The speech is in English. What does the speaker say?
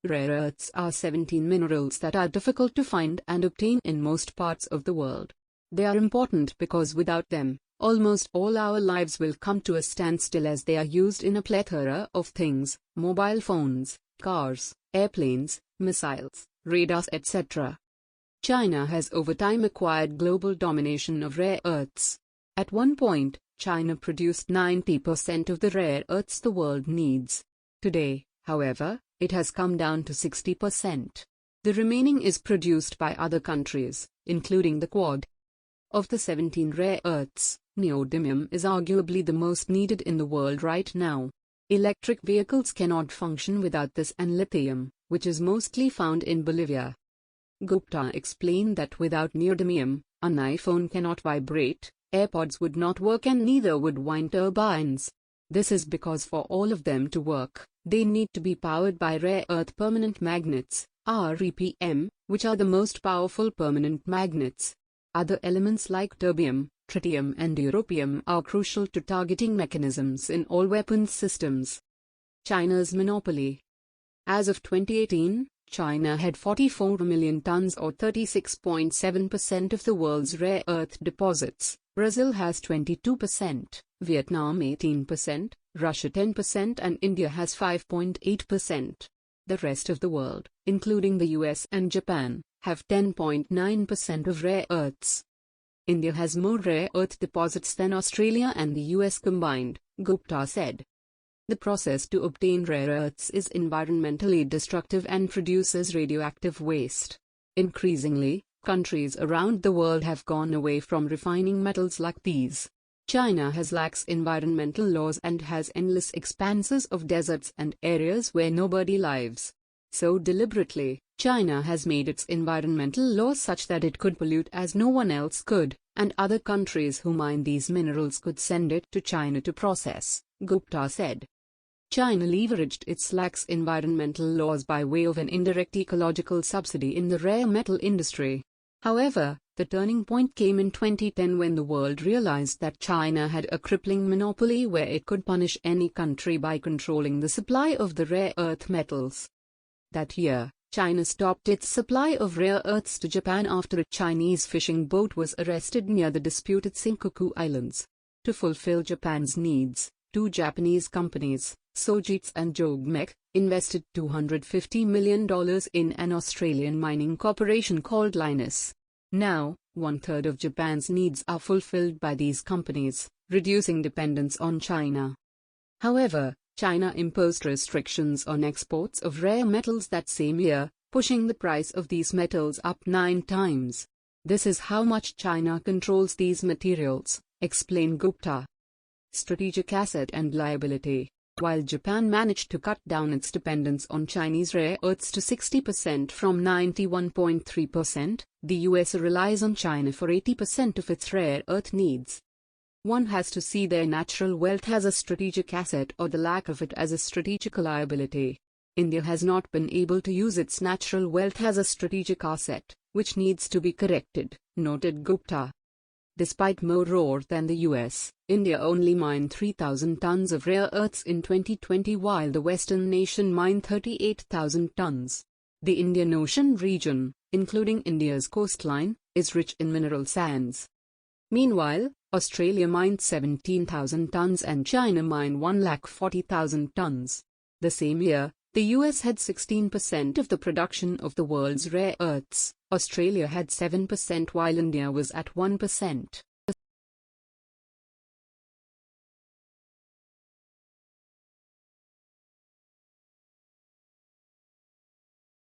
Rare earths are 17 minerals that are difficult to find and obtain in most parts of the world. They are important because without them, almost all our lives will come to a standstill, as they are used in a plethora of things: mobile phones, cars, airplanes, missiles, radars, etc. China has over time acquired global domination of rare earths. At one point, China produced 90% of the rare earths the world needs. Today, however, it has come down to 60%. The remaining is produced by other countries, including the Quad. Of the 17 rare earths, neodymium is arguably the most needed in the world right now. Electric vehicles cannot function without this, and lithium, which is mostly found in Bolivia. Gupta explained that without neodymium, an iPhone cannot vibrate, AirPods would not work, and neither would wind turbines. This is because for all of them to work, they need to be powered by rare earth permanent magnets, REPM, which are the most powerful permanent magnets. Other elements like terbium, tritium and europium are crucial to targeting mechanisms in all weapons systems. China's monopoly. As of 2018, China had 44 million tons or 36.7% of the world's rare earth deposits. Brazil has 22%, Vietnam 18%, Russia 10% and India has 5.8%. The rest of the world, including the US and Japan, have 10.9% of rare earths. India has more rare earth deposits than Australia and the US combined, Gupta said. The process to obtain rare earths is environmentally destructive and produces radioactive waste. Increasingly, countries around the world have gone away from refining metals like these. China has lax environmental laws and has endless expanses of deserts and areas where nobody lives. So deliberately, China has made its environmental laws such that it could pollute as no one else could, and other countries who mine these minerals could send it to China to process, Gupta said. China leveraged its lax environmental laws by way of an indirect ecological subsidy in the rare metal industry. However, the turning point came in 2010 when the world realized that China had a crippling monopoly where it could punish any country by controlling the supply of the rare earth metals. That year, China stopped its supply of rare earths to Japan after a Chinese fishing boat was arrested near the disputed Senkaku Islands. To fulfill Japan's needs, two Japanese companies, Sojitz and Jogmec, invested $250 million in an Australian mining corporation called Lynas. Now, one-third of Japan's needs are fulfilled by these companies, reducing dependence on China. However, China imposed restrictions on exports of rare metals that same year, pushing the price of these metals up 9 times. This is how much China controls these materials, explained Gupta. Strategic asset and liability. While Japan managed to cut down its dependence on Chinese rare earths to 60% from 91.3%, the US relies on China for 80% of its rare earth needs. One has to see their natural wealth as a strategic asset or the lack of it as a strategic liability. India has not been able to use its natural wealth as a strategic asset, which needs to be corrected, noted Gupta. Despite more ore than the US, India only mined 3,000 tons of rare earths in 2020 while the Western nation mined 38,000 tons. The Indian Ocean region, including India's coastline, is rich in mineral sands. Meanwhile, Australia mined 17,000 tons and China mined 140,000 tons. The same year, the US had 16% of the production of the world's rare earths, Australia had 7% while India was at 1%.